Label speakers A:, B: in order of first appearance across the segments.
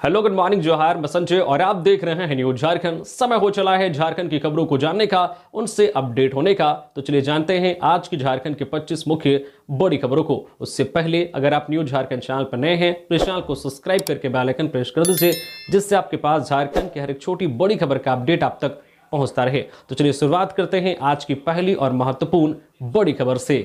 A: Hello, good morning, जोहार, मैं संजय और आप देख रहे हैं न्यूज झारखंड। समय हो चला है झारखंड की खबरों को जानने का, उनसे अपडेट होने का। तो चलिए जानते हैं आज की झारखंड के 25 मुख्य बड़ी खबरों को। उससे पहले अगर आप न्यूज झारखंड चैनल पर नए हैं तो इस चैनल को सब्सक्राइब करके बेल आइकन प्रेस कर दीजिए, जिससे आपके पास झारखंड की हर एक छोटी बड़ी खबर का अपडेट आप तक पहुंचता रहे। तो चलिए शुरुआत करते हैं आज की पहली और महत्वपूर्ण बड़ी खबर से।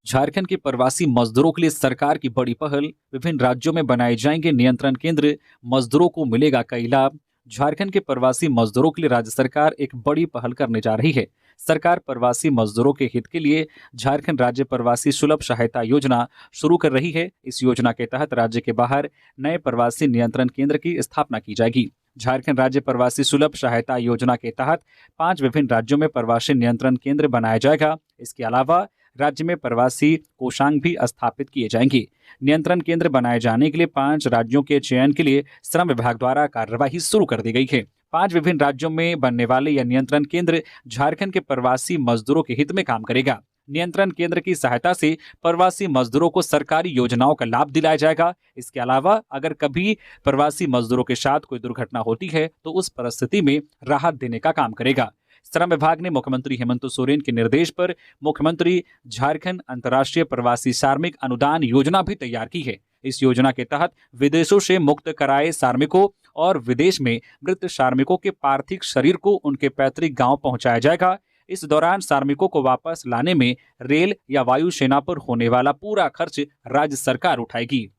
B: झारखंड के प्रवासी मजदूरों के लिए सरकार की बड़ी पहल। विभिन्न राज्यों में बनाए जाएंगे नियंत्रण केंद्र, मजदूरों को मिलेगा कई लाभ। झारखंड के प्रवासी मजदूरों के लिए राज्य सरकार एक बड़ी पहल करने जा रही है। सरकार प्रवासी मजदूरों के हित के लिए झारखंड राज्य प्रवासी सुलभ सहायता योजना शुरू कर रही है। इस योजना के तहत राज्य के बाहर नए प्रवासी नियंत्रण केंद्र की स्थापना की जाएगी। झारखंड राज्य प्रवासी सुलभ सहायता योजना के तहत 5 विभिन्न राज्यों में प्रवासी नियंत्रण केंद्र बनाया जाएगा। इसके अलावा राज्य में प्रवासी कोषांग भी स्थापित किए जाएंगे। नियंत्रण केंद्र बनाए जाने के लिए 5 राज्यों के चयन के लिए श्रम विभाग द्वारा कार्यवाही शुरू कर दी गई है। 5 विभिन्न राज्यों में बनने वाले यह नियंत्रण केंद्र झारखंड के प्रवासी मजदूरों के हित में काम करेगा। नियंत्रण केंद्र की सहायता से प्रवासी मजदूरों को सरकारी योजनाओं का लाभ दिलाया जाएगा। इसके अलावा अगर कभी प्रवासी मजदूरों के साथ कोई दुर्घटना होती है तो उस परिस्थिति में राहत देने का काम करेगा। श्रम विभाग ने मुख्यमंत्री हेमंत सोरेन के निर्देश पर मुख्यमंत्री झारखंड अंतर्राष्ट्रीय प्रवासी श्रमिक अनुदान योजना भी तैयार की है। इस योजना के तहत विदेशों से मुक्त कराए श्रमिकों और विदेश में मृत श्रमिकों के पार्थिव शरीर को उनके पैतृक गांव पहुंचाया जाएगा। इस दौरान श्रमिकों को वापस लाने में रेल या वायुसेना पर होने वाला पूरा खर्च राज्य सरकार उठाएगी।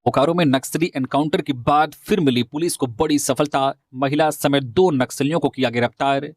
B: बोकारो में नक्सली एनकाउंटर के बाद फिर मिली पुलिस को बड़ी सफलता। महिला समेत 2 नक्सलियों को किया गिरफ्तार।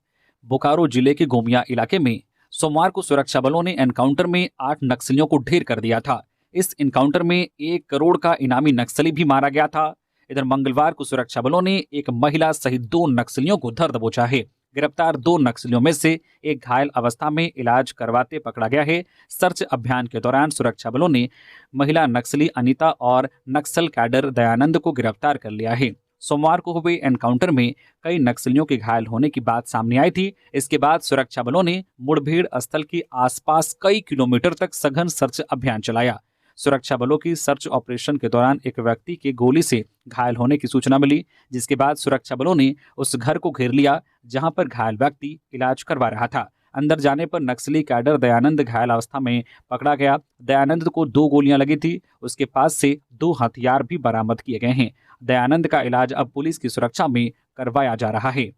B: बोकारो जिले के गोमिया इलाके में सोमवार को सुरक्षा बलों ने एनकाउंटर में 8 नक्सलियों को ढेर कर दिया था। इस एनकाउंटर में 1 करोड़ का इनामी नक्सली भी मारा गया था। इधर मंगलवार को सुरक्षा बलों ने एक महिला सहित 2 नक्सलियों को धर दबोचा है। गिरफ्तार 2 नक्सलियों में से एक घायल अवस्था में इलाज करवाते पकड़ा गया है। सर्च अभियान के दौरान सुरक्षा बलों ने महिला नक्सली अनीता और नक्सल कैडर दयानंद को गिरफ्तार कर लिया है। सोमवार को हुए एनकाउंटर में कई नक्सलियों के घायल होने की बात सामने आई थी। इसके बाद सुरक्षा बलों ने मुठभेड़ स्थल के आसपास कई किलोमीटर तक सघन सर्च अभियान चलाया। सुरक्षा बलों की सर्च ऑपरेशन के दौरान एक व्यक्ति के गोली से घायल होने की सूचना मिली, जिसके बाद सुरक्षा बलों ने उस घर को घेर लिया जहां पर घायल व्यक्ति इलाज करवा रहा था। अंदर जाने पर नक्सली कैडर दयानंद घायल अवस्था में पकड़ा गया। दयानंद को 2 गोलियां लगी थी। उसके पास से 2 हथियार भी बरामद किए गए हैं। दयानंद का इलाज अब पुलिस की सुरक्षा में करवाया जा रहा है।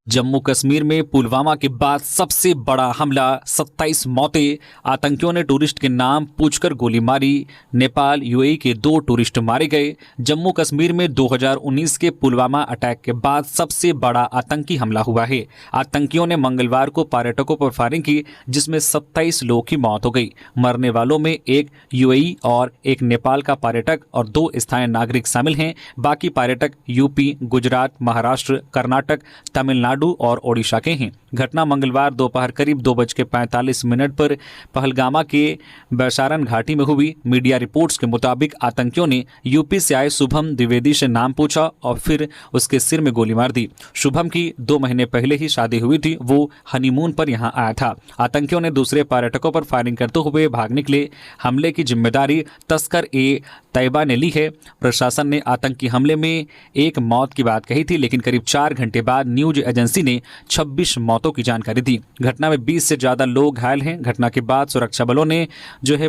B: जम्मू कश्मीर में पुलवामा के बाद सबसे बड़ा हमला, 27 मौतें। आतंकियों ने टूरिस्ट के नाम पूछकर गोली मारी। नेपाल यूएई के 2 टूरिस्ट मारे गए। जम्मू कश्मीर में 2019 के पुलवामा अटैक के बाद सबसे बड़ा आतंकी हमला हुआ है। आतंकियों ने मंगलवार को पर्यटकों पर फायरिंग की, जिसमें 27 लोगों की मौत हो गई। मरने वालों में एक यूएई और एक नेपाल का पर्यटक और 2 स्थानीय नागरिक शामिल हैं। बाकी पर्यटक यूपी, गुजरात, महाराष्ट्र, कर्नाटक, तमिलनाडु और ओडिशा के हैं। घटना मंगलवार दोपहर करीब 2:45 पर पहलगामा के बैसारन घाटी में हुई। मीडिया रिपोर्ट्स के मुताबिक आतंकियों ने यूपी से आए शुभम द्विवेदी से नाम पूछा और फिर उसके सिर में गोली मार दी। शुभम की 2 महीने पहले ही शादी हुई थी। वो हनीमून पर यहां आया था। आतंकियों ने दूसरे पर्यटकों पर फायरिंग करते हुए भाग निकले। हमले की जिम्मेदारी तस्कर ए तैयबा ने ली है। प्रशासन ने आतंकी हमले में 1 मौत की बात कही थी, लेकिन करीब 4 घंटे बाद न्यूज एजेंसी ने 26 मौतों की जानकारी दी। घटना में 20 से ज्यादा लोग घायल हैं। घटना के बाद सुरक्षा बलों ने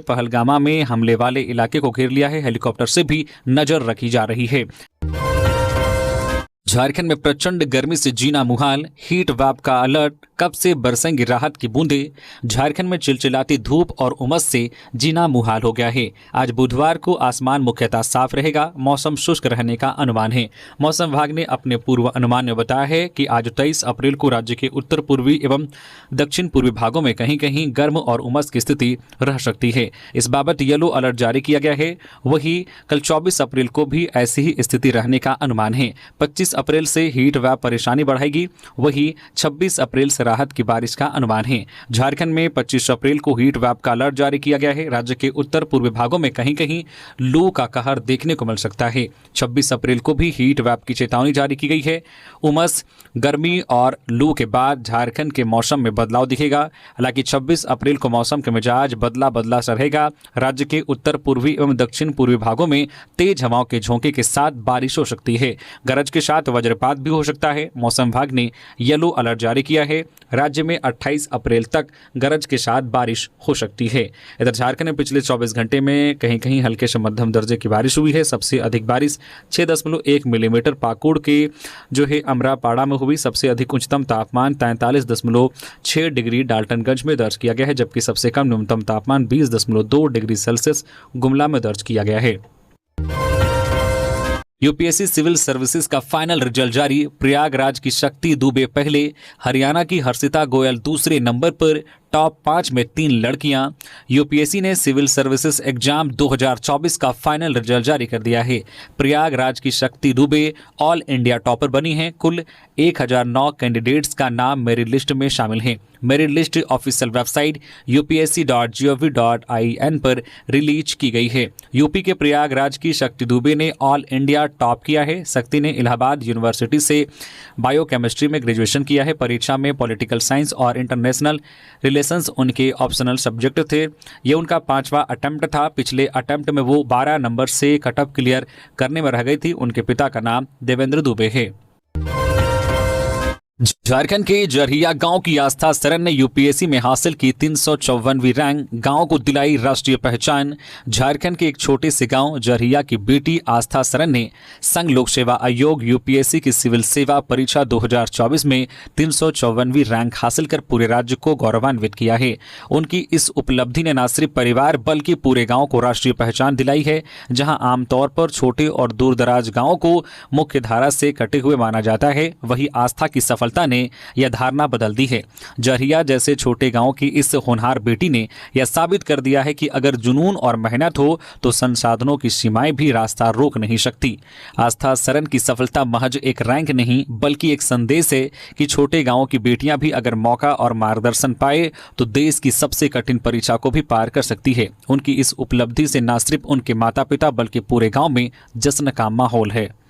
B: पहलगामा में हमले वाले इलाके को घेर लिया है। हेलीकॉप्टर से भी नजर रखी जा रही है। झारखंड में प्रचंड गर्मी से जीना मुहाल, हीट वेव का अलर्ट, कब से बरसेंगी राहत की बूंदें। झारखंड में चिलचिलाती धूप और उमस से जीना मुहाल हो गया है। आज बुधवार को आसमान मुख्यतः साफ रहेगा। मौसम शुष्क रहने का अनुमान है। मौसम विभाग ने अपने पूर्व अनुमान में बताया है कि आज 23 अप्रैल को राज्य के उत्तर पूर्वी एवं दक्षिण पूर्वी भागों में कहीं कहीं गर्म और उमस की स्थिति रह सकती है। इस बाबत येलो अलर्ट जारी किया गया है। वहीं कल 24 अप्रैल को भी ऐसी ही स्थिति रहने का अनुमान है। 25 अप्रैल से हीट वेव परेशानी बढ़ाएगी, वहीं 26 अप्रैल से राहत की बारिश का अनुमान है। झारखंड में 25 अप्रैल को हीट वेव का अलर्ट जारी किया गया है। राज्य के उत्तर पूर्वी भागों में कहीं कहीं लू का कहर देखने को मिल सकता है। 26 अप्रैल को भी हीट वेव की चेतावनी जारी की गई है। उमस, गर्मी और लू के बाद झारखंड के मौसम में बदलाव दिखेगा। हालांकि 26 अप्रैल को मौसम का मिजाज बदला सा रहेगा। राज्य के उत्तर पूर्वी एवं दक्षिण पूर्वी भागों में तेज हवाओं के झोंके के साथ बारिश हो सकती है। गरज के साथ वज्रपात भी हो सकता है। मौसम विभाग ने येलो अलर्ट जारी किया है। राज्य में 28 अप्रैल तक गरज के साथ बारिश हो सकती है। इधर झारखंड में पिछले 24 घंटे में कहीं कहीं हल्के से मध्यम दर्जे की बारिश हुई है। सबसे अधिक बारिश 6.1 मिलीमीटर पाकुड़ के जो है अमरापाड़ा में हुई। सबसे अधिक उच्चतम तापमान 43.6 डिग्री डाल्टनगंज में दर्ज किया गया है, जबकि सबसे कम न्यूनतम तापमान 20.2 डिग्री सेल्सियस गुमला में दर्ज किया गया है। यूपीएससी सिविल सर्विसेज का फाइनल रिजल्ट जारी। प्रयागराज की शक्ति दुबे पहले, हरियाणा की हर्षिता गोयल दूसरे नंबर पर। टॉप 5 में 3 लड़कियां। यूपीएससी ने सिविल सर्विसेज एग्जाम 2024 का फाइनल रिजल्ट जारी कर दिया है। प्रयागराज की शक्ति दुबे ऑल इंडिया टॉपर बनी हैं। कुल 1009 कैंडिडेट्स का नाम मेरिट लिस्ट में शामिल है। Merit list official website upsc.gov.in पर रिलीज की गई है। यूपी के प्रयागराज की शक्ति दुबे ने ऑल इंडिया टॉप किया है। शक्ति ने इलाहाबाद यूनिवर्सिटी से बायोकेमिस्ट्री में ग्रेजुएशन किया है। परीक्षा में पॉलिटिकल साइंस और इंटरनेशनल रिलेशंस उनके ऑप्शनल सब्जेक्ट थे। ये उनका 5वां अटेम्प्ट था। पिछले अटेम्प्ट में वो 12 नंबर से कटअप क्लियर करने में रह गई थी। उनके पिता का नाम देवेंद्र दुबे है। झारखंड के जरहिया गांव की आस्था सरन ने यूपीएससी में हासिल की 354वीं रैंक, गांव को दिलाई राष्ट्रीय पहचान। झारखंड के एक छोटे से गांव जरहिया की बेटी आस्था सरन ने संघ लोक सेवा आयोग यूपीएससी की सिविल सेवा परीक्षा 2024 में 354वीं रैंक हासिल कर पूरे राज्य को गौरवान्वित किया है। उनकी इस उपलब्धि ने न सिर्फ परिवार बल्कि पूरे गाँव को राष्ट्रीय पहचान दिलाई है। जहाँ आमतौर पर छोटे और दूर दराज गाँव को मुख्य धारा से कटे हुए माना जाता है, वही आस्था की सफलता ने यह धारणा बदल दी है। जरहिया जैसे छोटे गांव की इस होनहार बेटी ने यह साबित कर दिया है कि अगर जुनून और मेहनत हो तो संसाधनों की सीमाएं भी रास्ता रोक नहीं सकती। आस्था सरन की सफलता महज एक रैंक नहीं बल्कि एक संदेश है कि छोटे गांवों की बेटियां भी अगर मौका और मार्गदर्शन पाए तो देश की सबसे कठिन परीक्षा को भी पार कर सकती है। उनकी इस उपलब्धि से न सिर्फ उनके माता पिता बल्कि पूरे गांव में जश्न का माहौल है।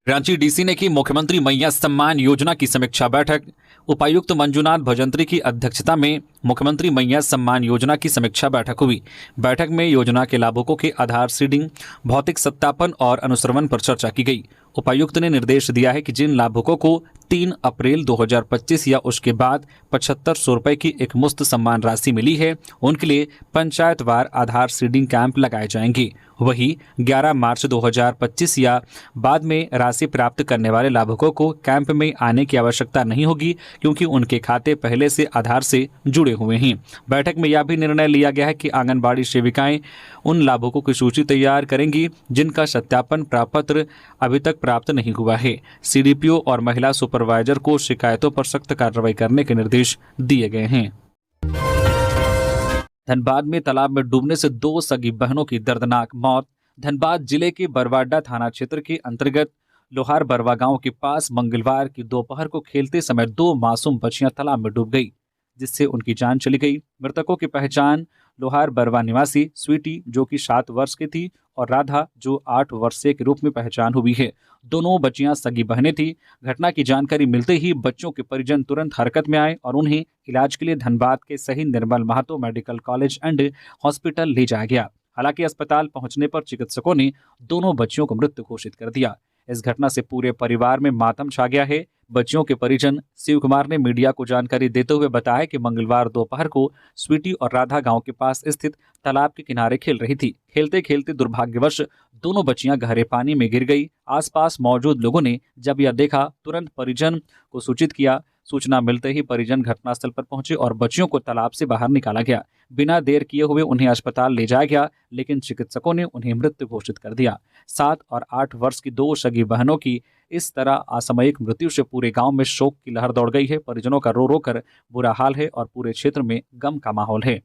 B: रांची डीसी ने की मुख्यमंत्री मैया सम्मान योजना की समीक्षा बैठक। उपायुक्त मंजुनाथ भजंत्री की अध्यक्षता में मुख्यमंत्री मैया सम्मान योजना की समीक्षा बैठक हुई। बैठक में योजना के लाभुकों के आधार सीडिंग, भौतिक सत्यापन और अनुश्रवण पर चर्चा की गई। उपायुक्त ने निर्देश दिया है कि जिन लाभुकों को 3 अप्रैल 2025 या उसके बाद 7500 रुपए की एक मुफ्त सम्मान राशि मिली है, उनके लिए पंचायतवार आधार सीडिंग कैंप लगाए जाएंगे। वहीं 11 मार्च 2025 या बाद में राशि प्राप्त करने वाले लाभुकों को कैंप में आने की आवश्यकता नहीं होगी, क्योंकि उनके खाते पहले से आधार से जुड़े हुए हैं। बैठक में यह भी निर्णय लिया गया है कि आंगनबाड़ी सेविकाएं उन लाभुकों की सूची तैयार करेंगी जिनका सत्यापन प्रपत्र अभी तक प्राप्त नहीं हुआ है। सीडीपीओ और महिला सुपरवाइजर को शिकायतों पर सख्त कार्रवाई करने के निर्देश दिए गए हैं। धनबाद में तालाब में डूबने से 2 सगी बहनों की दर्दनाक मौत। धनबाद जिले के बरवाडा थाना क्षेत्र के अंतर्गत लोहार बरवा गांव के पास मंगलवार की दोपहर को खेलते समय 2 मासूम बच्चियां तालाब में डूब गई, जिससे उनकी जान चली गई। मृतकों की पहचान लोहार बरवा निवासी स्वीटी जो कि 7 वर्ष की थी और राधा जो 8 वर्षीय के रूप में पहचान हुई है। दोनों बच्चियां सगी बहनें थी। घटना की जानकारी मिलते ही बच्चों के परिजन तुरंत हरकत में आए और उन्हें इलाज के लिए धनबाद के Shaheed Nirmal Mahato medical college and hospital ले जाया गया। हालांकि अस्पताल पहुंचने पर चिकित्सकों ने दोनों बच्चियों को मृत घोषित कर दिया। इस घटना से पूरे परिवार में मातम छा गया है। बच्चियों के परिजन शिव कुमार ने मीडिया को जानकारी देते हुए बताया कि मंगलवार दोपहर को स्वीटी और राधा गांव के पास स्थित तालाब के किनारे खेल रही थी। खेलते खेलते दुर्भाग्यवश दोनों बच्चियां गहरे पानी में गिर गई। आसपास मौजूद लोगों ने जब यह देखा तुरंत परिजन को सूचित किया। सूचना मिलते ही परिजन घटनास्थल पर पहुंचे और बच्चियों को तालाब से बाहर निकाला गया। बिना देर किए हुए उन्हें अस्पताल ले जाया गया, लेकिन चिकित्सकों ने उन्हें मृत घोषित कर दिया। 7 और 8 वर्ष की 2 सगी बहनों की इस तरह असामयिक मृत्यु से पूरे गांव में शोक की लहर दौड़ गई है। परिजनों का रो रो कर बुरा हाल है और पूरे क्षेत्र में गम का माहौल है।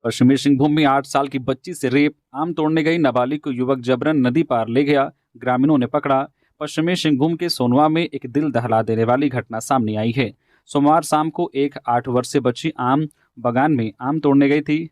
B: पश्चिमी सिंहभूम में 8 साल की बच्ची से रेप, आम तोड़ने गई नाबालिग को युवक जबरन नदी पार ले गया, ग्रामीणों ने पकड़ा। पश्चिमी सिंहभूम के सोनवा में एक दिल दहला देने वाली घटना सामने आई है। सोमवार शाम को एक 8 वर्षीय बच्ची आम बागान में आम तोड़ने गई थी।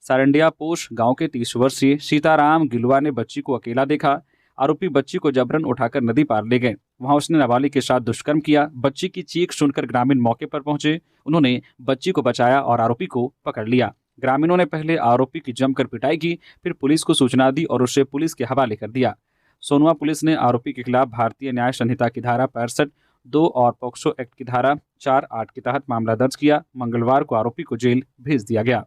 B: सारंडिया पोश गांव के 30 वर्षीय सीताराम गिलवा ने बच्ची को अकेला देखा। आरोपी बच्ची को जबरन उठाकर नदी पार ले गए। वहां उसने नाबालिग के साथ दुष्कर्म किया। बच्ची की चीख सुनकर ग्रामीण मौके पर पहुंचे। उन्होंने बच्ची को बचाया और आरोपी को पकड़ लिया। ग्रामीणों ने पहले आरोपी की जमकर पिटाई की, फिर पुलिस को सूचना दी और उसे पुलिस के हवाले कर दिया। सोनवा पुलिस ने आरोपी के खिलाफ भारतीय न्याय संहिता की धारा 65(2) और पॉक्सो एक्ट की धारा 4(8) के तहत मामला दर्ज किया। मंगलवार को आरोपी को जेल भेज दिया गया।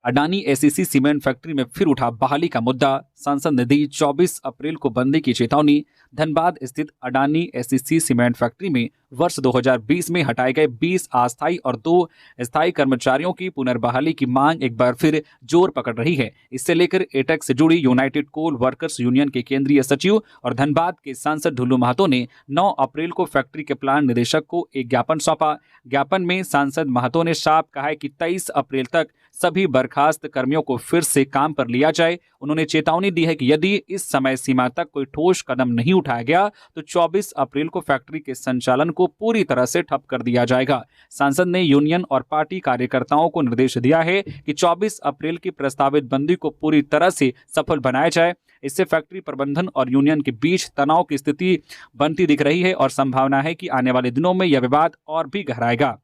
B: अडानी एसीसी सीमेंट फैक्ट्री में फिर उठा बहाली का मुद्दा, सांसद ने दी 24 अप्रैल को बंदी की चेतावनी। धनबाद स्थित अडानी एसीसी सीमेंट फैक्ट्री में वर्ष 2020 में हटाए गए 20 अस्थायी और 2 स्थायी कर्मचारियों की पुनर्बहाली की मांग एक बार फिर जोर पकड़ रही है। इससे लेकर एटेक से जुड़ी यूनाइटेड कोल वर्कर्स यूनियन के केंद्रीय सचिव और धनबाद के सांसद ढुल्लू महतो ने 9 अप्रैल को फैक्ट्री के प्लांट निदेशक को एक ज्ञापन सौंपा। ज्ञापन में सांसद महतो ने साफ कहा है कि 23 अप्रैल तक सभी बर्खास्त कर्मियों को फिर से काम पर लिया जाए। उन्होंने चेतावनी दी है कि यदि इस समय सीमा तक कोई ठोस कदम नहीं उठाया गया तो 24 अप्रैल को फैक्ट्री के संचालन को पूरी तरह से ठप कर दिया जाएगा। सांसद ने यूनियन और पार्टी कार्यकर्ताओं को निर्देश दिया है कि 24 अप्रैल की प्रस्तावित बंदी को पूरी तरह से सफल बनाया जाए। इससे फैक्ट्री प्रबंधन और यूनियन के बीच तनाव की स्थिति बनती दिख रही है और संभावना है कि आने वाले दिनों में यह विवाद और भी गहराएगा।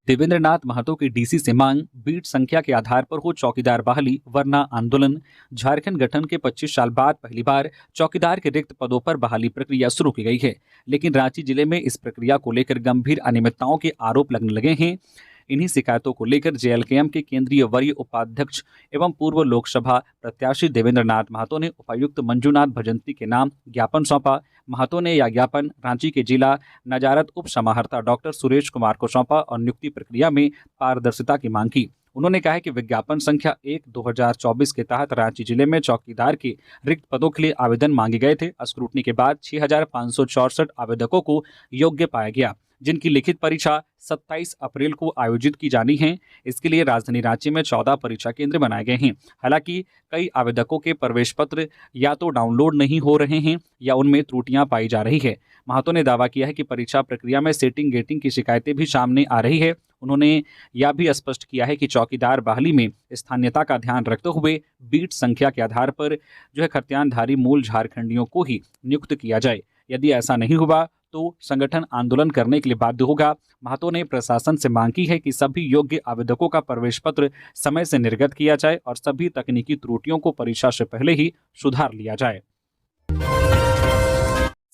B: देवेंद्र नाथ महतो की डीसी से मांग, बीट संख्या के आधार पर हो चौकीदार बहाली वरना आंदोलन। झारखंड गठन के 25 साल बाद पहली बार चौकीदार के रिक्त पदों पर बहाली प्रक्रिया शुरू की गई है, लेकिन रांची जिले में इस प्रक्रिया को लेकर गंभीर अनियमितताओं के आरोप लगने लगे हैं। इन्हीं शिकायतों को लेकर जेएलकेएम के केंद्रीय वरीय उपाध्यक्ष एवं पूर्व लोकसभा प्रत्याशी देवेंद्र नाथ महतो ने उपायुक्त मंजूनाथ भजंत्री के नाम ज्ञापन सौंपा। महतो ने यह ज्ञापन रांची के जिला नजारत उप समाहर्ता डॉक्टर सुरेश कुमार को सौंपा और नियुक्ति प्रक्रिया में पारदर्शिता की मांग की। उन्होंने कहा कि विज्ञापन संख्या 1/2024 के तहत रांची जिले में चौकीदार के रिक्त पदों के लिए आवेदन मांगे गए थे। स्क्रूटनी के बाद 6564 आवेदकों को योग्य पाया गया, जिनकी लिखित परीक्षा 27 अप्रैल को आयोजित की जानी है। इसके लिए राजधानी रांची में 14 परीक्षा केंद्र बनाए गए हैं। हालांकि कई आवेदकों के प्रवेश पत्र या तो डाउनलोड नहीं हो रहे हैं या उनमें त्रुटियां पाई जा रही है। महतो ने दावा किया है कि परीक्षा प्रक्रिया में सेटिंग गेटिंग की शिकायतें भी सामने आ रही है। उन्होंने यह भी स्पष्ट किया है कि चौकीदार बहाली में स्थानीयता का ध्यान रखते हुए बीट संख्या के आधार पर खतियानधारी मूल झारखंडियों को ही नियुक्त किया जाए। यदि ऐसा नहीं हुआ तो संगठन आंदोलन करने के लिए बाध्य होगा। महतो ने प्रशासन से मांग की है कि सभी योग्य आवेदकों का प्रवेश पत्र समय से निर्गत किया जाए और सभी तकनीकी त्रुटियों को परीक्षा से पहले ही सुधार लिया जाए।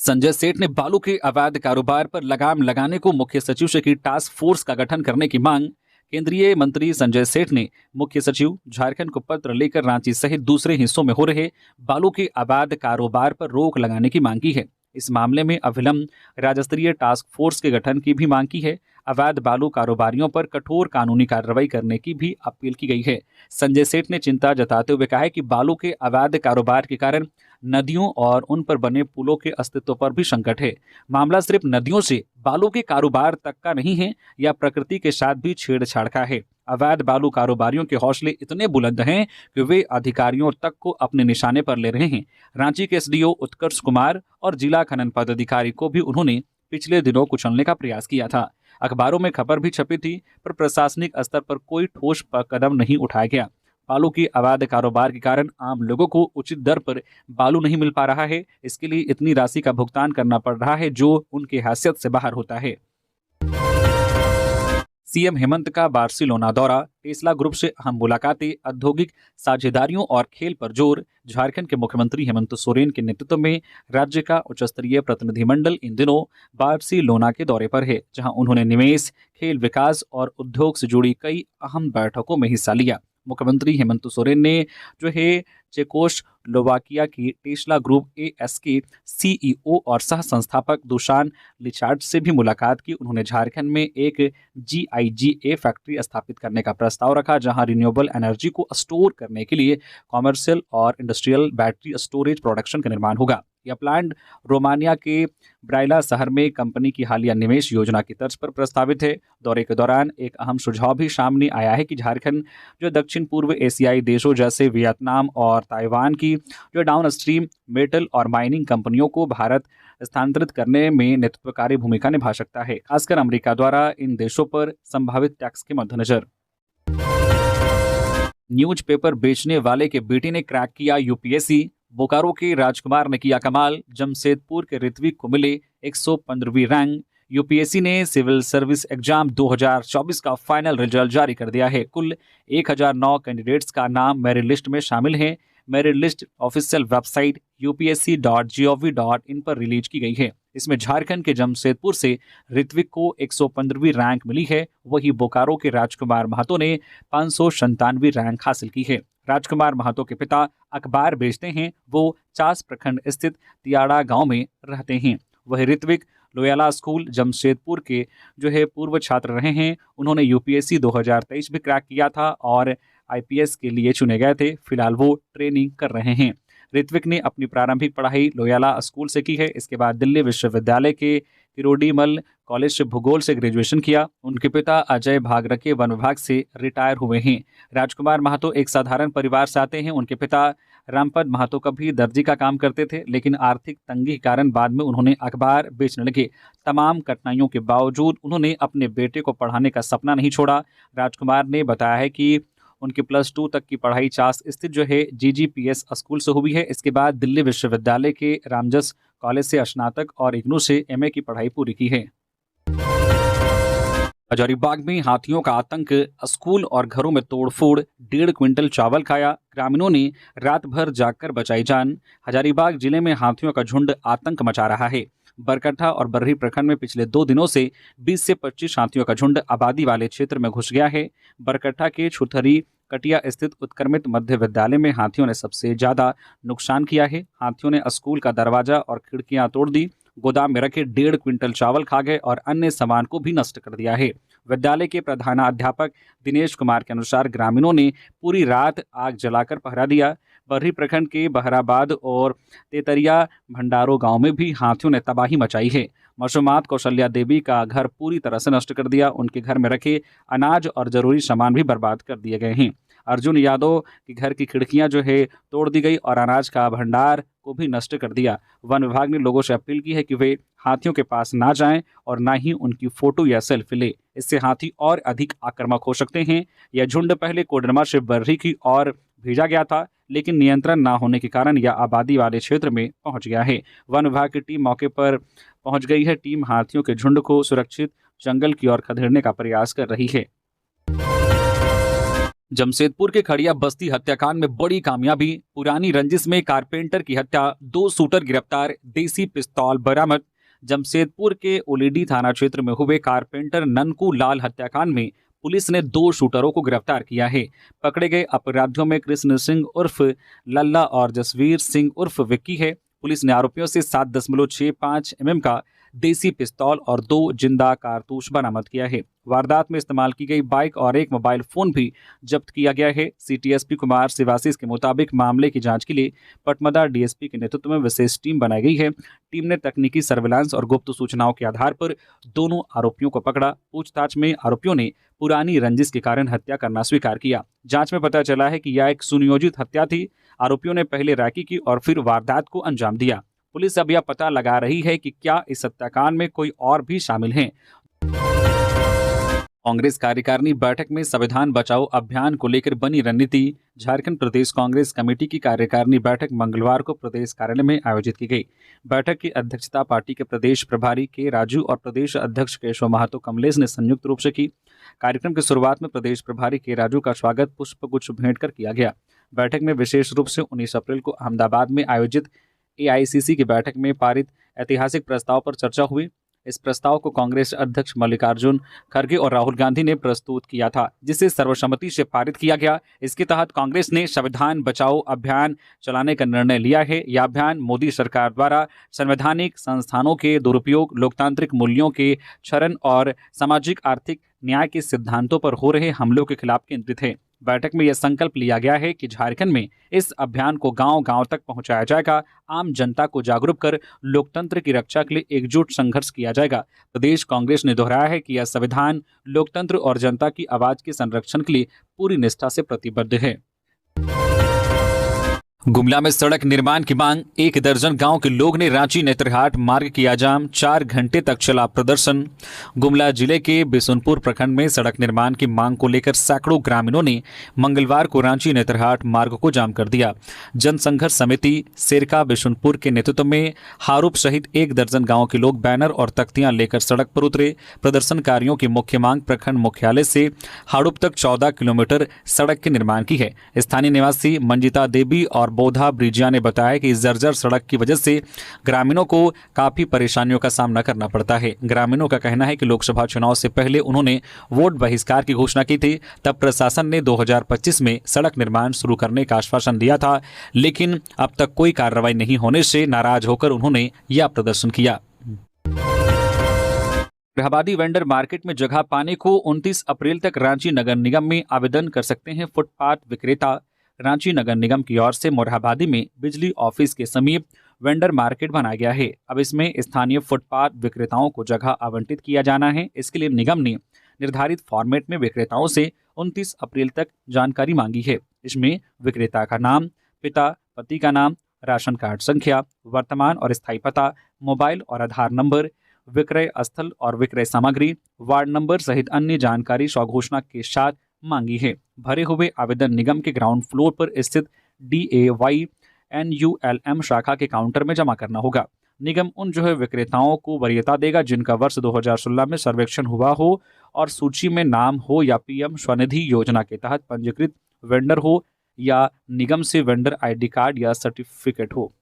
B: संजय सेठ ने बालू के अवैध कारोबार पर लगाम लगाने को मुख्य सचिव से की टास्क फोर्स का गठन करने की मांग। केंद्रीय मंत्री संजय सेठ ने मुख्य सचिव झारखंड को पत्र लेकर रांची सहित दूसरे हिस्सों में हो रहे बालू के अवैध कारोबार पर रोक लगाने की मांग की है। इस मामले में अविलंब राज्य स्तरीय टास्क फोर्स के गठन की भी मांग की है। अवैध बालू कारोबारियों पर कठोर कानूनी कार्रवाई करने की भी अपील की गई है। संजय सेठ ने चिंता जताते हुए कहा है कि बालू के अवैध कारोबार के कारण नदियों और उन पर बने पुलों के अस्तित्व पर भी संकट है। मामला सिर्फ नदियों से बालू के कारोबार तक का नहीं है, या प्रकृति के साथ भी छेड़छाड़ का है। अवैध बालू कारोबारियों के हौसले इतने बुलंद हैं कि वे अधिकारियों तक को अपने निशाने पर ले रहे हैं। रांची के एसडीओ उत्कर्ष कुमार और जिला खनन पदाधिकारी को भी उन्होंने पिछले दिनों कुचलने का प्रयास किया था। अखबारों में खबर भी छपी थी, पर प्रशासनिक स्तर पर कोई ठोस कदम नहीं उठाया गया। बालू के अवैध कारोबार के कारण आम लोगों को उचित दर पर बालू नहीं मिल पा रहा है। इसके लिए इतनी राशि का भुगतान करना पड़ रहा है जो उनकी हैसियत से बाहर होता है। सीएम हेमंत का बार्सिलोना दौरा, टेस्ला ग्रुप से अहम मुलाकातें, औद्योगिक साझेदारियों और खेल पर जोर। झारखंड के मुख्यमंत्री हेमंत सोरेन के नेतृत्व में राज्य का उच्च स्तरीय प्रतिनिधिमंडल इन दिनों बार्सिलोना के दौरे पर है, जहां उन्होंने निवेश, खेल विकास और उद्योग से जुड़ी कई अहम बैठकों में हिस्सा लिया। मुख्यमंत्री हेमंत सोरेन ने चेकोस्लोवाकिया की टेस्ला ग्रुप एएस के सीईओ और सह संस्थापक दुशान लिचार्ड से भी मुलाकात की। उन्होंने झारखंड में एक जीआईजीए फैक्ट्री स्थापित करने का प्रस्ताव रखा, जहां रिन्यूएबल एनर्जी को स्टोर करने के लिए कॉमर्शियल और इंडस्ट्रियल बैटरी स्टोरेज प्रोडक्शन का निर्माण होगा। यह प्लांट रोमानिया के ब्राइला शहर में कंपनी की हालिया निवेश योजना की तर्ज पर प्रस्तावित है। दौरे के दौरान एक अहम सुझाव भी सामने आया है कि झारखंड जो दक्षिण पूर्व एशियाई देशों जैसे वियतनाम और ताइवान की जो डाउन स्ट्रीम मेटल और माइनिंग कंपनियों को भारत स्थानांतरित करने में नेतृत्वकारी भूमिका निभा सकता है, खासकर अमेरिका द्वारा इन देशों पर संभावित टैक्स के मद्देनजर। न्यूज़पेपर बेचने वाले के बेटे ने क्रैक किया यूपीएससी। बोकारो के राजकुमार ने किया कमाल। जमशेदपुर के ऋत्विक को मिले 115वीं रैंक। यूपीएससी ने सिविल सर्विस एग्जाम 2024 का फाइनल रिजल्ट जारी कर दिया है। कुल 1009 कैंडिडेट्स का नाम मेरिट लिस्ट में शामिल है। Merit list official website upsc.gov.in पर रिलीज की गई है। इसमें झारखंड के जमशेदपुर से ऋत्विक को 115वीं रैंक मिली है। वहीं बोकारो के राजकुमार महतो ने 597वीं रैंक हासिल की है। राजकुमार महतो के पिता अखबार बेचते हैं। वो चास प्रखंड स्थित तियाड़ा गांव में रहते हैं। वही ऋत्विक लोयाला स्कूल जमशेदपुर के जो है पूर्व छात्र रहे हैं। उन्होंने यूपीएससी 2023 भी क्रैक किया था और आईपीएस के लिए चुने गए थे। फिलहाल वो ट्रेनिंग कर रहे हैं। ऋत्विक ने अपनी प्रारंभिक पढ़ाई लोयाला स्कूल से की है। इसके बाद दिल्ली विश्वविद्यालय के किरोड़ीमल कॉलेज से भूगोल से ग्रेजुएशन किया। उनके पिता अजय भागरके वन विभाग से रिटायर हुए हैं। राजकुमार महतो एक साधारण परिवार से आते हैं। उनके पिता रामपद महतो का भी दर्जी का काम करते थे, लेकिन आर्थिक तंगी के कारण बाद में उन्होंने अखबार बेचने लगे। तमाम कठिनाइयों के बावजूद उन्होंने अपने बेटे को पढ़ाने का सपना नहीं छोड़ा। राजकुमार ने बताया है कि उनकी +2 तक की पढ़ाई चास स्थित जो है जीजीपीएस स्कूल से हुई है। इसके बाद दिल्ली विश्वविद्यालय के रामजस कॉलेज से स्नातक और इग्नू से एमए की पढ़ाई पूरी की है। हजारीबाग में हाथियों का आतंक। स्कूल और घरों में तोड़फोड़। 1.5 क्विंटल चावल खाया। ग्रामीणों ने रात भर जागकर बचाई जान। हजारीबाग जिले में हाथियों का झुंड आतंक मचा रहा है। बरकट्ठा और बर्री प्रखंड में पिछले 2 दिनों से 20 से 25 हाथियों का झुंड आबादी वाले क्षेत्र में घुस गया है। बरकट्ठा के छुथरी कटिया स्थित उत्क्रमित मध्य विद्यालय में हाथियों ने सबसे ज्यादा नुकसान किया है। हाथियों ने स्कूल का दरवाजा और खिड़कियां तोड़ दी। गोदाम में रखे 1.5 क्विंटल चावल खा गए और अन्य सामान को भी नष्ट कर दिया है। विद्यालय के प्रधानाध्यापक दिनेश कुमार के अनुसार ग्रामीणों ने पूरी रात आग जलाकर पहरा दिया। बर्री प्रखंड के बहराबाद और तेतरिया भंडारो गांव में भी हाथियों ने तबाही मचाई है। मशूमात कौशल्या देवी का घर पूरी तरह से नष्ट कर दिया। उनके घर में रखे अनाज और जरूरी सामान भी बर्बाद कर दिए गए हैं। अर्जुन यादव के घर की खिड़कियां जो है तोड़ दी गई और अनाज का भंडार को भी नष्ट कर दिया। वन विभाग ने लोगों से अपील की है कि वे हाथियों के पास ना जाएं और ना ही उनकी फोटो या सेल्फी ले। इससे हाथी और अधिक आक्रामक हो सकते हैं। यह झुंड पहले कोडरमा से बर्री की ओर भेजा गया था, लेकिन नियंत्रण ना होने के कारण यह आबादी वाले क्षेत्र में पहुंच गया है। वन विभाग की टीम मौके पर पहुंच गई है। टीम हाथियों के झुंड को सुरक्षित जंगल की ओर खदेड़ने का प्रयास कर रही है। जमशेदपुर के खड़िया बस्ती हत्याकांड में बड़ी कामयाबी। पुरानी रंजिश में कारपेंटर की हत्या, 2 शूटर गिरफ्तार, देसी पिस्तौल बरामद। जमशेदपुर के ओलीडी थाना क्षेत्र में हुए कारपेंटर ननकू लाल हत्याकांड में पुलिस ने 2 शूटरों को गिरफ्तार किया है। पकड़े गए अपराधियों में कृष्ण सिंह उर्फ लल्ला और जसवीर सिंह उर्फ विक्की है। पुलिस ने आरोपियों से 7.65 mm का देसी पिस्तौल और 2 जिंदा कारतूस बरामद किया है। वारदात में इस्तेमाल की गई बाइक और एक मोबाइल फोन भी जब्त किया गया है। सीटीएसपी कुमार सिवासिस के मुताबिक मामले की जांच के लिए पटमदा डीएसपी के नेतृत्व में विशेष टीम बनाई गई है। टीम ने तकनीकी सर्विलांस और गुप्त सूचनाओं के आधार पर दोनों आरोपियों को पकड़ा। पूछताछ में आरोपियों ने पुरानी रंजिश के कारण हत्या करना स्वीकार किया। जांच में पता चला है कि यह एक सुनियोजित हत्या थी। आरोपियों ने पहले रैकी की और फिर वारदात को अंजाम दिया। पुलिस अब यह पता लगा रही है कि क्या इस हत्याकांड में कोई और भी शामिल हैं। कांग्रेस कार्यकारिणी बैठक में संविधान बचाओ अभियान को लेकर बनी रणनीति। झारखंड प्रदेश कांग्रेस कमेटी की कार्यकारिणी बैठक मंगलवार को प्रदेश कार्यालय में आयोजित की गई। बैठक की अध्यक्षता पार्टी के प्रदेश प्रभारी के राजू और प्रदेश अध्यक्ष केशव महतो कमलेश ने संयुक्त रूप से की। कार्यक्रम की शुरुआत में प्रदेश प्रभारी के राजू का स्वागत पुष्पगुच्छ भेंट कर किया गया। बैठक में विशेष रूप से 19 अप्रैल को अहमदाबाद में आयोजित एआईसीसी की बैठक में पारित ऐतिहासिक प्रस्ताव पर चर्चा हुई। इस प्रस्ताव को कांग्रेस अध्यक्ष मल्लिकार्जुन खड़गे और राहुल गांधी ने प्रस्तुत किया था, जिसे सर्वसम्मति से पारित किया गया। इसके तहत कांग्रेस ने संविधान बचाओ अभियान चलाने का निर्णय लिया है। यह अभियान मोदी सरकार द्वारा संवैधानिक संस्थानों के दुरुपयोग, लोकतांत्रिक मूल्यों के क्षरण और सामाजिक आर्थिक न्याय के सिद्धांतों पर हो रहे हमलों के खिलाफ केंद्रित है। बैठक में यह संकल्प लिया गया है कि झारखंड में इस अभियान को गांव-गांव तक पहुंचाया जाएगा, आम जनता को जागरूक कर लोकतंत्र की रक्षा के लिए एकजुट संघर्ष किया जाएगा। प्रदेश कांग्रेस ने दोहराया है कि यह संविधान लोकतंत्र और जनता की आवाज के संरक्षण के लिए पूरी निष्ठा से प्रतिबद्ध है। गुमला में सड़क निर्माण की मांग, 1 दर्जन गांव के लोग ने रांची नेतरहाट मार्ग किया जाम, 4 घंटे तक चला प्रदर्शन। गुमला जिले के बिशुनपुर प्रखंड में सड़क निर्माण की मांग को लेकर सैकड़ों ग्रामीणों ने मंगलवार को रांची नेतरहाट मार्ग को जाम कर दिया। जनसंघर्ष समिति सेरका बिशुनपुर के नेतृत्व में हारूप सहित 1 दर्जन गाँव के लोग बैनर और तख्तियां लेकर सड़क पर उतरे। प्रदर्शनकारियों की मुख्य मांग प्रखंड मुख्यालय से हारूप तक 14 किलोमीटर सड़क के निर्माण की है। स्थानीय निवासी मंजिता देवी और बोधा ब्रिजिया ने बताया कि इस जर्जर सड़क की वजह से ग्रामीणों को काफी परेशानियों का सामना करना पड़ता है। ग्रामीणों का कहना है कि लोकसभा चुनाव से पहले उन्होंने वोट बहिष्कार की घोषणा की थी। तब प्रशासन ने 2025 में सड़क निर्माण शुरू करने का आश्वासन दिया था, लेकिन अब तक कोई कार्रवाई नहीं होने से नाराज होकर उन्होंने यह प्रदर्शन किया। इलाहाबादी वेंडर मार्केट में जगह पाने को 29 अप्रैल तक रांची नगर निगम में आवेदन कर सकते हैं फुटपाथ विक्रेता। रांची नगर निगम की ओर से मोरहाबादी में बिजली ऑफिस के समीप वेंडर मार्केट बनाया गया है। अब इसमें स्थानीय फुटपाथ विक्रेताओं को जगह आवंटित किया जाना है। इसके लिए निगम ने निर्धारित फॉर्मेट में विक्रेताओं से 29 अप्रैल तक जानकारी मांगी है। इसमें विक्रेता का नाम, पिता पति का नाम, राशन कार्ड संख्या, वर्तमान और स्थायी पता, मोबाइल और आधार नंबर, विक्रय स्थल और विक्रय सामग्री, वार्ड नंबर सहित अन्य जानकारी स्वघोषणा के साथ मांगी है। भरे हुए आवेदन निगम के ग्राउंड फ्लोर पर स्थित DAYNULM शाखा के काउंटर में जमा करना होगा। निगम उन विक्रेताओं को वरीयता देगा जिनका वर्ष 2016 में सर्वेक्षण हुआ हो और सूची में नाम हो या PM स्वनिधि योजना के तहत पंजीकृत वेंडर हो या निगम से वेंडर ID कार्ड या सर्टिफिकेट हो।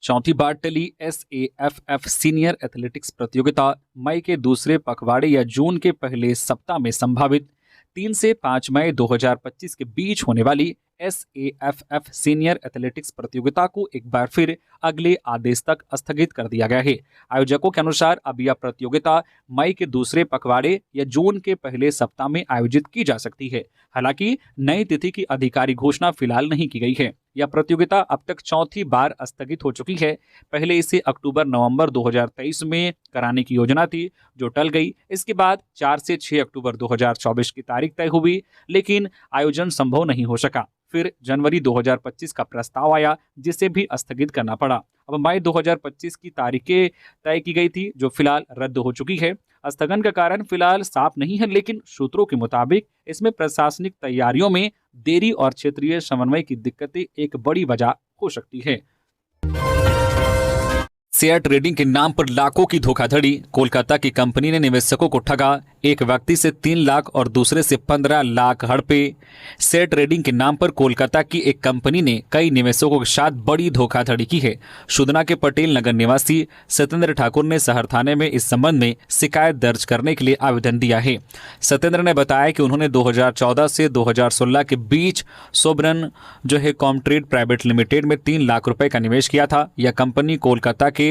B: चौथी बार टली SAFF सीनियर एथलेटिक्स प्रतियोगिता मई के दूसरे पखवाड़े या जून के पहले सप्ताह में संभावित 3 से 5 मई 2025 के बीच होने वाली SAFF सीनियर एथलेटिक्स प्रतियोगिता को एक बार फिर अगले आदेश तक स्थगित कर दिया गया है। आयोजकों के अनुसार अब यह प्रतियोगिता मई के दूसरे पखवाड़े या जून के पहले सप्ताह में आयोजित की जा सकती है। हालांकि नई तिथि की आधिकारिक घोषणा फिलहाल नहीं की गई है। यह प्रतियोगिता अब तक चौथी बार स्थगित हो चुकी है। पहले इसे अक्टूबर-नवंबर 2023 में कराने की योजना थी, जो टल गई। इसके बाद 4 से 6 अक्टूबर 2024 की तारीख तय हुई, लेकिन आयोजन संभव नहीं हो सका। फिर जनवरी 2025 का प्रस्ताव आया, जिसे भी स्थगित करना पड़ा। अब मई 2025 की तारीखें तय की गई थी, जो फिलहाल रद्द हो चुकी है। स्थगन का कारण फिलहाल साफ नहीं है, लेकिन सूत्रों के मुताबिक इसमें प्रशासनिक तैयारियों में देरी और क्षेत्रीय समन्वय की दिक्कतें एक बड़ी वजह हो सकती है। शेयर ट्रेडिंग के नाम पर लाखों की धोखाधड़ी, कोलकाता की कंपनी ने निवेशकों को ठगा। एक व्यक्ति से 3 लाख और दूसरे से 15 लाख हड़पे। शेयर ट्रेडिंग के नाम पर कोलकाता की एक कंपनी ने कई निवेशकों के साथ बड़ी धोखाधड़ी की है। सुदना के पटेल नगर निवासी सत्येंद्र ठाकुर ने शहर थाने में इस संबंध में शिकायत दर्ज करने के लिए आवेदन दिया है। सत्येंद्र ने बताया कि उन्होंने 2014 से 2016 के बीच सोबरन कॉमट्रेड प्राइवेट लिमिटेड में 3 लाख रुपए का निवेश किया था। यह कंपनी कोलकाता के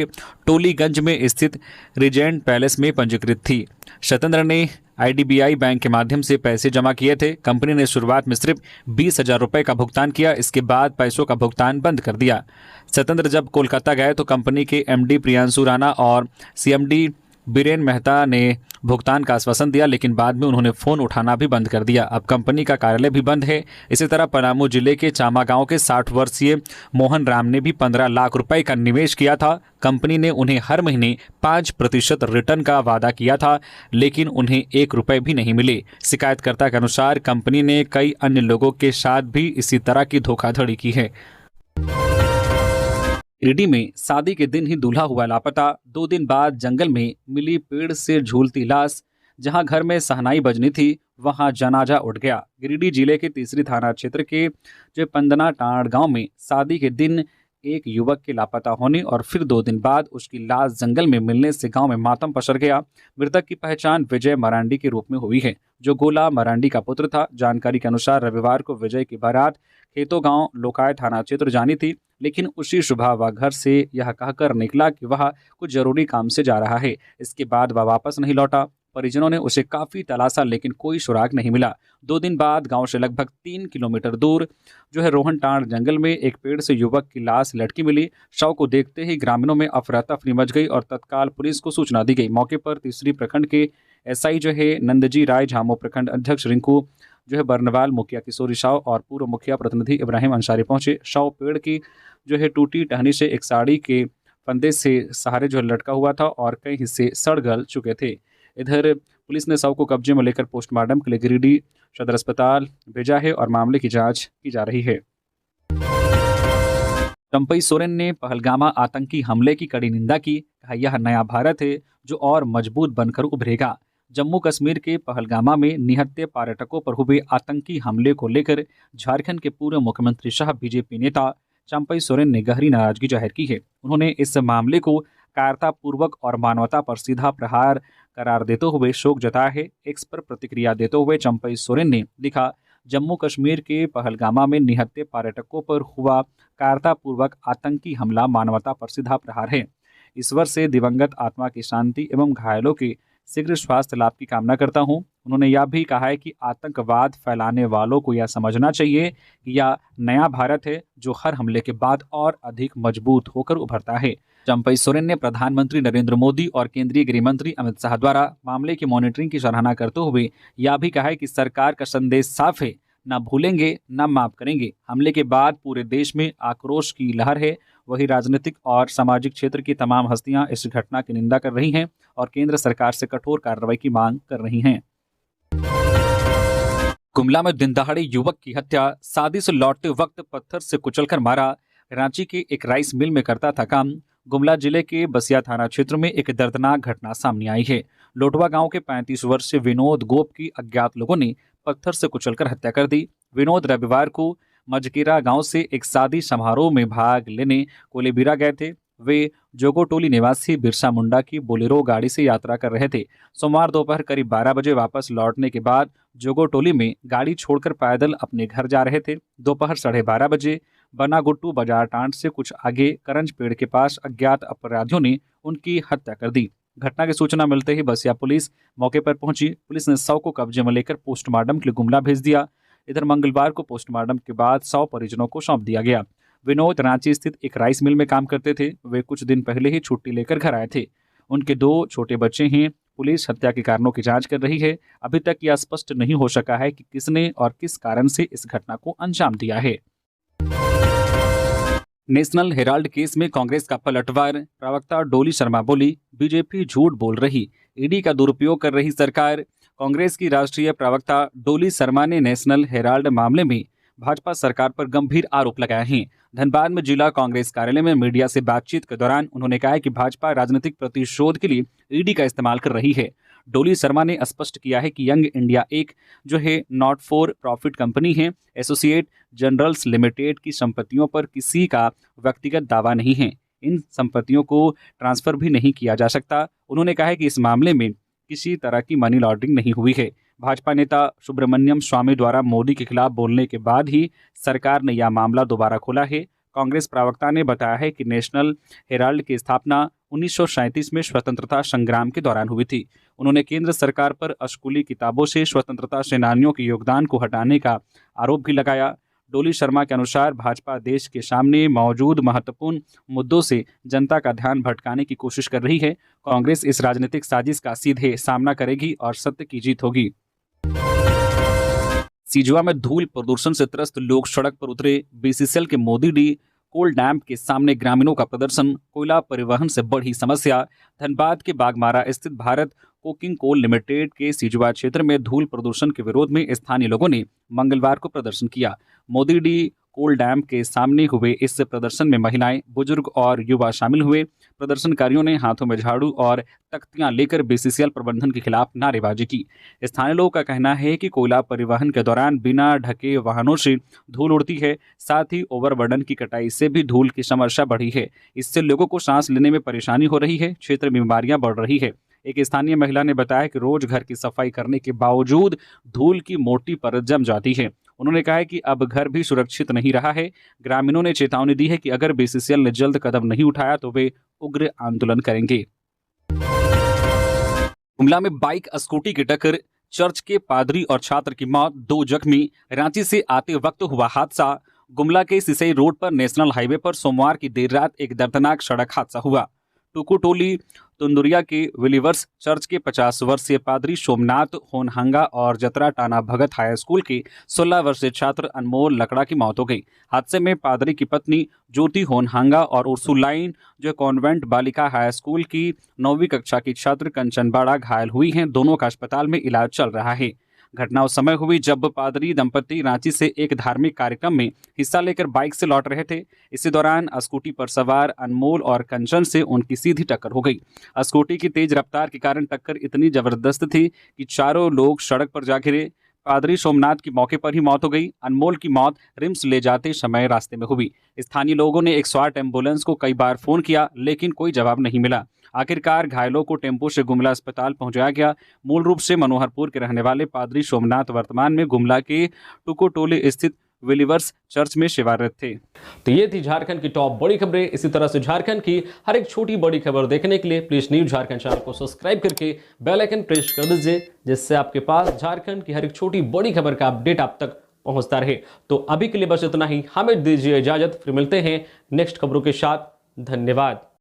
B: टोलीगंज में स्थित रिजेंट पैलेस में पंजीकृत थी। सत्येंद्र ने IDBI बैंक के माध्यम से पैसे जमा किए थे। कंपनी ने शुरुआत में सिर्फ 20,000 रुपए का भुगतान किया। इसके बाद पैसों का भुगतान बंद कर दिया। सत्येंद्र जब कोलकाता गए तो कंपनी के MD प्रियांशु राणा और CMD बीरेन मेहता ने भुगतान का आश्वासन दिया, लेकिन बाद में उन्होंने फोन उठाना भी बंद कर दिया। अब कंपनी का कार्यालय भी बंद है। इसी तरह पलामू जिले के चामा गांव के 60 वर्षीय मोहन राम ने भी 15 लाख रुपए का निवेश किया था। कंपनी ने उन्हें हर महीने 5% रिटर्न का वादा किया था, लेकिन उन्हें 1 रुपए भी नहीं मिले। शिकायतकर्ता के अनुसार कंपनी ने कई अन्य लोगों के साथ भी इसी तरह की धोखाधड़ी की है। गिरिडीह में शादी के दिन ही दूल्हा हुआ लापता। 2 दिन बाद जंगल में मिली पेड़ से झूलती लाश। जहां घर में शहनाई बजनी थी, वहां जनाजा उठ गया। गिरिडीह जिले के तीसरी थाना क्षेत्र के पंदना टांड गांव में शादी के दिन एक युवक के लापता होने और फिर 2 दिन बाद उसकी लाश जंगल में मिलने से गांव में मातम पसर गया। मृतक की पहचान विजय मरांडी के रूप में हुई है, जो गोला मरांडी का पुत्र था। जानकारी के अनुसार रविवार को विजय की बारात खेतो गांव लोकाय थाना क्षेत्र जानी थी, लेकिन उसी सुबह वह घर से यह कहकर निकला कि वह कुछ जरूरी काम से जा रहा है। इसके बाद वह वापस नहीं लौटा। परिजनों ने उसे काफ़ी तलाशा लेकिन कोई सुराग नहीं मिला। 2 दिन बाद गांव से लगभग 3 किलोमीटर दूर रोहनटांड़ जंगल में एक पेड़ से युवक की लाश लटकी मिली। शव को देखते ही ग्रामीणों में अफरा तफरी मच गई और तत्काल पुलिस को सूचना दी गई। मौके पर तीसरी प्रखंड के एसआई नंदजी राय, झामो प्रखंड अध्यक्ष रिंकू बर्नवाल, मुखिया किशोरी शाह और पूर्व मुखिया प्रतिनिधि इब्राहिम अंसारी पहुंचे। शव पेड़ की टूटी टहनी से एक साड़ी के फंदे से सहारे लटका हुआ था और कई हिस्से सड़ गल चुके थे। इधर पुलिस ने शव को कब्जे में लेकर पोस्टमार्टम के लिए गिरिडीह सदर अस्पताल भेजा है और मामले की जांच की जा रही है। चंपई सोरेन ने पहलगामा आतंकी हमले की कड़ी निंदा की। कहा, यह नया भारत है जो और मजबूत बनकर उभरेगा। जम्मू कश्मीर के पहलगामा में निहत्थे पर्यटकों पर हुए आतंकी हमले को लेकर झारखंड के पूर्व मुख्यमंत्री शाह बीजेपी नेता चंपई सोरेन ने गहरी नाराजगी जाहिर की है। उन्होंने इस मामले को कायरतापूर्वक और मानवता पर सीधा प्रहार करार देते हुए शोक जताया है। एक्स पर प्रतिक्रिया देते हुए चंपई सोरेन ने लिखा, जम्मू कश्मीर के पहलगामा में निहत्थे पर्यटकों पर हुआ कायरतापूर्वक आतंकी हमला मानवता पर सीधा प्रहार है। ईश्वर से दिवंगत आत्मा की शांति एवं घायलों के शीघ्र स्वास्थ्य लाभ की कामना करता हूं। उन्होंने यह भी कहा है कि आतंकवाद फैलाने वालों को यह समझना चाहिए कि यह नया भारत है जो हर हमले के बाद और अधिक मजबूत होकर उभरता है। चंपई सोरेन ने प्रधानमंत्री नरेंद्र मोदी और केंद्रीय गृह मंत्री अमित शाह द्वारा मामले की मॉनिटरिंग की सराहना करते हुए यह भी कहा है कि सरकार का संदेश साफ है, न भूलेंगे न माफ करेंगे। हमले के बाद पूरे देश में आक्रोश की लहर है। वही राजनीतिक और सामाजिक क्षेत्र की तमाम हस्तियां इस घटना की निंदा कर रही हैं और केंद्र सरकार से कठोर कार्रवाई की मांग कर रही हैं। गुमला में दिन दहाड़े युवक की हत्या, शादी से लौटते वक्त पत्थर से कुचलकर मारा। रांची के एक राइस मिल में करता था काम। गुमला जिले के बसिया थाना क्षेत्र में एक दर्दनाक घटना सामने आई है। लोटवा गांव के 35 वर्षीय विनोद गोप की अज्ञात लोगों ने पत्थर से कुचलकर हत्या कर दी। विनोद रविवार को मजकीरा गांव से एक शादी समारोह में भाग लेने कोलेबिरा गए थे। वे जोगोटोली निवासी बिरसा मुंडा की बोलेरो गाड़ी से यात्रा कर रहे थे। सोमवार दोपहर करीब 12 बजे वापस लौटने के बाद जोगोटोली में गाड़ी छोड़कर पैदल अपने घर जा रहे थे। दोपहर 12:30 बजे बनागुट्टू बाजार टांड से कुछ आगे करंज पेड़ के पास अज्ञात अपराधियों ने उनकी हत्या कर दी। घटना की सूचना मिलते ही बसिया पुलिस मौके पर पहुंची। पुलिस ने शव को कब्जे में लेकर पोस्टमार्टम के लिए गुमला भेज दिया। इधर मंगलवार को पोस्टमार्टम के बाद शव परिजनों को सौंप दिया गया। विनोद रांची स्थित एक राइस मिल में काम करते थे। वे कुछ दिन पहले ही छुट्टी लेकर घर आए थे। उनके 2 छोटे बच्चे हैं। पुलिस हत्या के कारणों की जांच कर रही है। अभी तक यह स्पष्ट नहीं हो सका है कि किसने और किस कारण से इस घटना को अंजाम दिया है। नेशनल हेराल्ड केस में कांग्रेस का पलटवार, प्रवक्ता डोली शर्मा बोली, बीजेपी झूठ बोल रही, ईडी का दुरुपयोग कर रही सरकार। कांग्रेस की राष्ट्रीय प्रवक्ता डोली शर्मा ने नेशनल हेराल्ड मामले में भाजपा सरकार पर गंभीर आरोप लगाए हैं। धनबाद में जिला कांग्रेस कार्यालय में मीडिया से बातचीत के दौरान उन्होंने कहा कि भाजपा राजनीतिक प्रतिशोध के लिए ईडी का इस्तेमाल कर रही है। डोली शर्मा ने स्पष्ट किया है कि यंग इंडिया एक नॉट फॉर प्रॉफिट कंपनी है। एसोसिएट जनरल्स लिमिटेड की संपत्तियों पर किसी का व्यक्तिगत दावा नहीं है। इन संपत्तियों को ट्रांसफर भी नहीं किया जा सकता। उन्होंने कहा है कि इस मामले में किसी तरह की मनी लॉन्ड्रिंग नहीं हुई है। भाजपा नेता सुब्रमण्यम स्वामी द्वारा मोदी के खिलाफ बोलने के बाद ही सरकार ने यह मामला दोबारा खोला है। कांग्रेस प्रवक्ता ने बताया है कि नेशनल हेराल्ड की स्थापना 1937 में स्वतंत्रता संग्राम के दौरान हुई थी। उन्होंने केंद्र सरकार पर स्कूली किताबों से स्वतंत्रता सेनानियों के योगदान को हटाने का आरोप भी लगाया। डोली शर्मा के अनुसार भाजपा देश के सामने मौजूद महत्वपूर्ण मुद्दों से जनता का ध्यान भटकाने की कोशिश कर रही है। कांग्रेस इस राजनीतिक साजिश का सीधे सामना करेगी और सत्य की जीत होगी। सिजुआ में धूल प्रदूषण से त्रस्त लोग सड़क पर उतरे। बीसीसीएल के मोदीडीह कोल डैम के सामने ग्रामीणों का प्रदर्शन। कोयला परिवहन से बढ़ी समस्या। धनबाद के बागमारा स्थित भारत कोकिंग कोल लिमिटेड के सिजुआ क्षेत्र में धूल प्रदूषण के विरोध में स्थानीय लोगों ने मंगलवार को प्रदर्शन किया। मोदीडीह कोल डैम के सामने हुए इस प्रदर्शन में महिलाएं, बुजुर्ग और युवा शामिल हुए। प्रदर्शनकारियों ने हाथों में झाड़ू और तख्तियां लेकर बीसीसीएल प्रबंधन के खिलाफ नारेबाजी की। स्थानीय लोगों का कहना है कि कोयला परिवहन के दौरान बिना ढके वाहनों से धूल उड़ती है। साथ ही ओवरबर्डन की कटाई से भी धूल की समस्या बढ़ी है। इससे लोगों को सांस लेने में परेशानी हो रही है। क्षेत्र में बीमारियां बढ़ रही है। एक स्थानीय महिला ने बताया कि रोज घर की सफाई करने के बावजूद धूल की मोटी परत जम जाती है। उन्होंने कहा कि अब घर भी सुरक्षित नहीं रहा है। ग्रामीणों ने चेतावनी दी है कि अगर बीसीसीएल ने जल्द कदम नहीं उठाया तो वे उग्र आंदोलन करेंगे। गुमला में बाइक स्कूटी की टक्कर, चर्च के पादरी और छात्र की मौत, 2 जख्मी। रांची से आते वक्त हुआ हादसा। गुमला के सिसई रोड पर नेशनल हाईवे पर सोमवार की देर रात एक दर्दनाक सड़क हादसा हुआ। टुकुटोली तुंदुरिया के विलीवर्स चर्च के 50 वर्षीय पादरी सोमनाथ होनहंगा और जतरा टाना भगत हाई स्कूल के 16 वर्षीय छात्र अनमोल लकड़ा की मौत हो गई। हादसे में पादरी की पत्नी ज्योति होनहंगा और उर्सुलाइन जो कॉन्वेंट बालिका हाई स्कूल की 9वीं कक्षा की छात्र कंचन बाड़ा घायल हुई हैं। दोनों का अस्पताल में इलाज चल रहा है। घटना उस समय हुई जब पादरी दंपति रांची से एक धार्मिक कार्यक्रम में हिस्सा लेकर बाइक से लौट रहे थे। इसी दौरान स्कूटी पर सवार अनमोल और कंचन से उनकी सीधी टक्कर हो गई। स्कूटी की तेज रफ्तार के कारण टक्कर इतनी जबरदस्त थी कि चारों लोग सड़क पर जा गिरे। पादरी सोमनाथ की मौके पर ही मौत हो गई। अनमोल की मौत रिम्स ले जाते समय रास्ते में हुई। स्थानीय लोगों ने 108 एम्बुलेंस को कई बार फोन किया, लेकिन कोई जवाब नहीं मिला। आखिरकार घायलों को टेम्पो से गुमला अस्पताल पहुंचाया गया। मूल रूप से मनोहरपुर के रहने वाले पादरी सोमनाथ वर्तमान में गुमला के टुकोटोले स्थित विलीवर्स चर्च में सेवारत थे।
A: तो ये थी झारखंड की टॉप बड़ी खबरें। इसी तरह से झारखंड की हर एक छोटी बड़ी खबर देखने के लिए प्लीज न्यूज झारखंड चैनल को सब्सक्राइब करके बेल आइकन प्रेस कर दीजिए, जिससे आपके पास झारखंड की हर एक छोटी बड़ी खबर का अपडेट आप तक पहुंचता रहे। तो अभी के लिए बस इतना ही। हमें दीजिए इजाजत, फिर मिलते हैं नेक्स्ट खबरों के साथ। धन्यवाद।